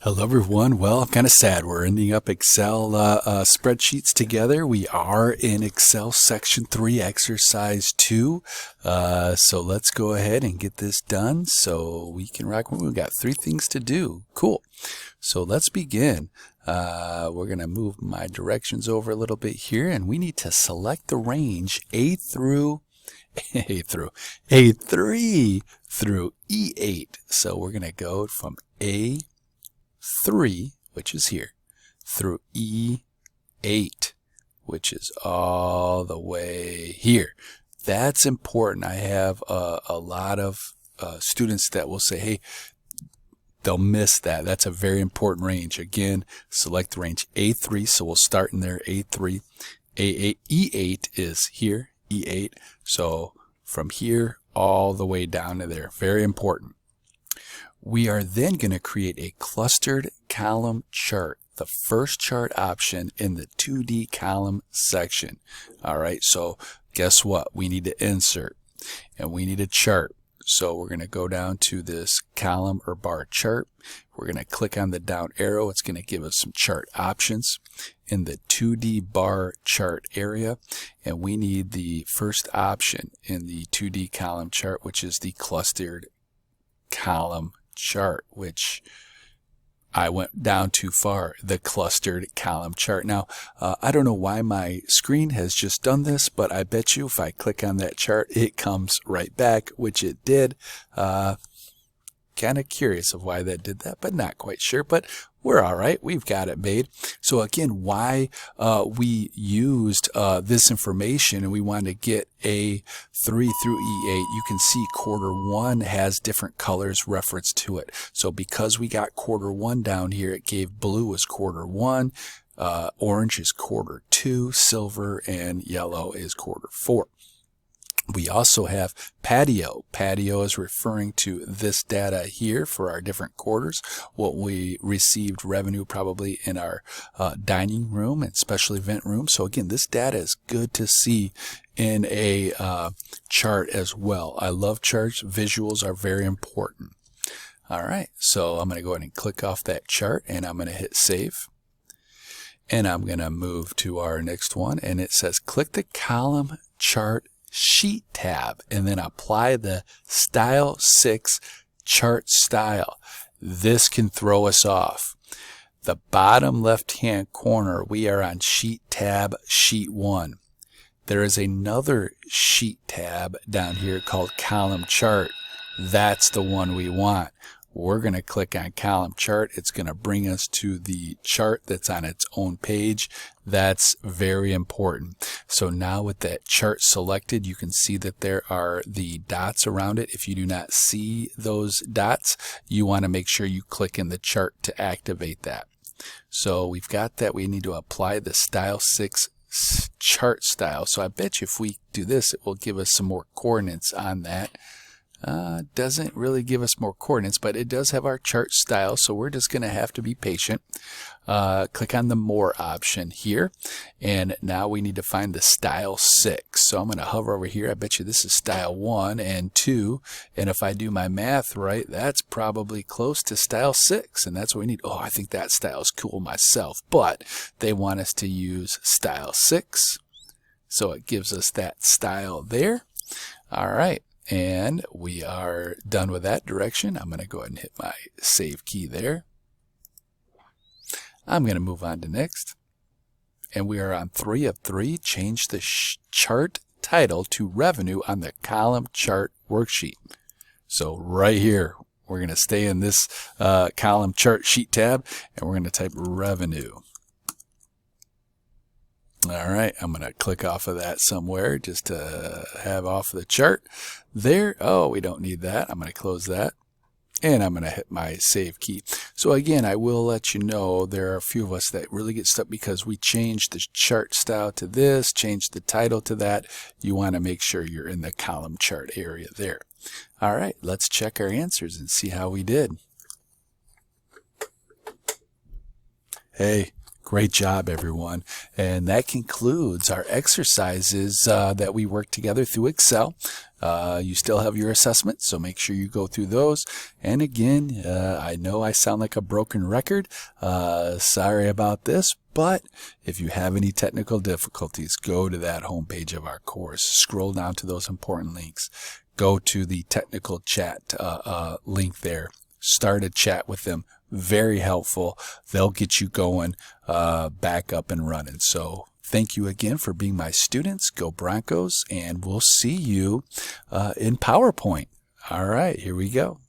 Hello, everyone. Well, I'm kind of sad. We're ending up Excel spreadsheets together. We are in Excel section 3, exercise 2. So let's go ahead and get this done so we can rock. We've got 3 things to do. Cool. So let's begin. We're going to move my directions over a little bit here, and we need to select the range A3 through E8. So we're going to go from A3, which is here, through E8, which is all the way here. That's important. I have a lot of students that will say, hey, they'll miss that. That's a very important range. Again, select the range A3, so we'll start in there, A3. A8, E8 is here, E8. So from here all the way down to there. Very important. We are then going to create a clustered column chart, the first chart option in the 2D column section. All right, so guess what? We need to insert, and we need a chart. So we're going to go down to this column or bar chart. We're going to click on the down arrow. It's going to give us some chart options in the 2D bar chart area. And we need the first option in the 2D column chart, which is the clustered column chart, which I went down too far, the clustered column chart. Now, I don't know why my screen has just done this, but I bet you if I click on that chart, it comes right back, which it did. Kind of curious of why that did that, but not quite sure. But we're all right. We've got it made. So again, why we used this information and we want to get A3 through E8, you can see quarter 1 has different colors referenced to it. So because we got quarter 1 down here, it gave blue as quarter 1, orange is quarter 2, silver and yellow is quarter 4. We also have patio. Patio is referring to this data here for our different quarters, what we received revenue probably in our dining room and special event room. So again, this data is good to see in a chart as well. I love charts. Visuals are very important. All right, so I'm going to go ahead and click off that chart, and I'm going to hit save. And I'm going to move to our next one, and it says click the column chart sheet tab and then apply the style 6 chart style. This can throw us off. The bottom left hand corner, we are on sheet tab sheet 1. There is another sheet tab down here called column chart. That's the one we want. We're going to click on column chart. It's going to bring us to the chart that's on its own page. That's very important. So now with that chart selected, you can see that there are the dots around it. If you do not see those dots, you want to make sure you click in the chart to activate that. So we've got that. We need to apply the style 6 chart style. So I bet you if we do this, it will give us some more coordinates on that. Doesn't really give us more coordinates, but it does have our chart style, so we're just going to have to be patient. Click on the more option here, and now we need to find the style 6. So I'm going to hover over here. I bet you this is style 1 and 2, and if I do my math right, that's probably close to style 6, and that's what we need. Oh, I think that style is cool myself, but they want us to use style 6, so it gives us that style there. All right. And we are done with that direction. I'm going to go ahead and hit my save key there. I'm going to move on to next. And we are on 3 of 3. Change the chart title to revenue on the column chart worksheet. So right here, we're going to stay in this column chart sheet tab, and we're going to type revenue. All right, I'm going to click off of that somewhere just to have off the chart there. Oh, we don't need that. I'm going to close that, and I'm going to hit my save key. So again, I will let you know there are a few of us that really get stuck because we changed the chart style to this, changed the title to that. You want to make sure you're in the column chart area there. All right, let's check our answers and see how we did. Hey. Great job, everyone. And that concludes our exercises that we worked together through Excel. You still have your assessment, so make sure you go through those. And again, I know I sound like a broken record. Sorry about this, but if you have any technical difficulties, go to that homepage of our course. Scroll down to those important links. Go to the technical chat link there. Start a chat with them. Very helpful. They'll get you going back up and running. So thank you again for being my students. Go Broncos, and we'll see you in PowerPoint. All right, here we go.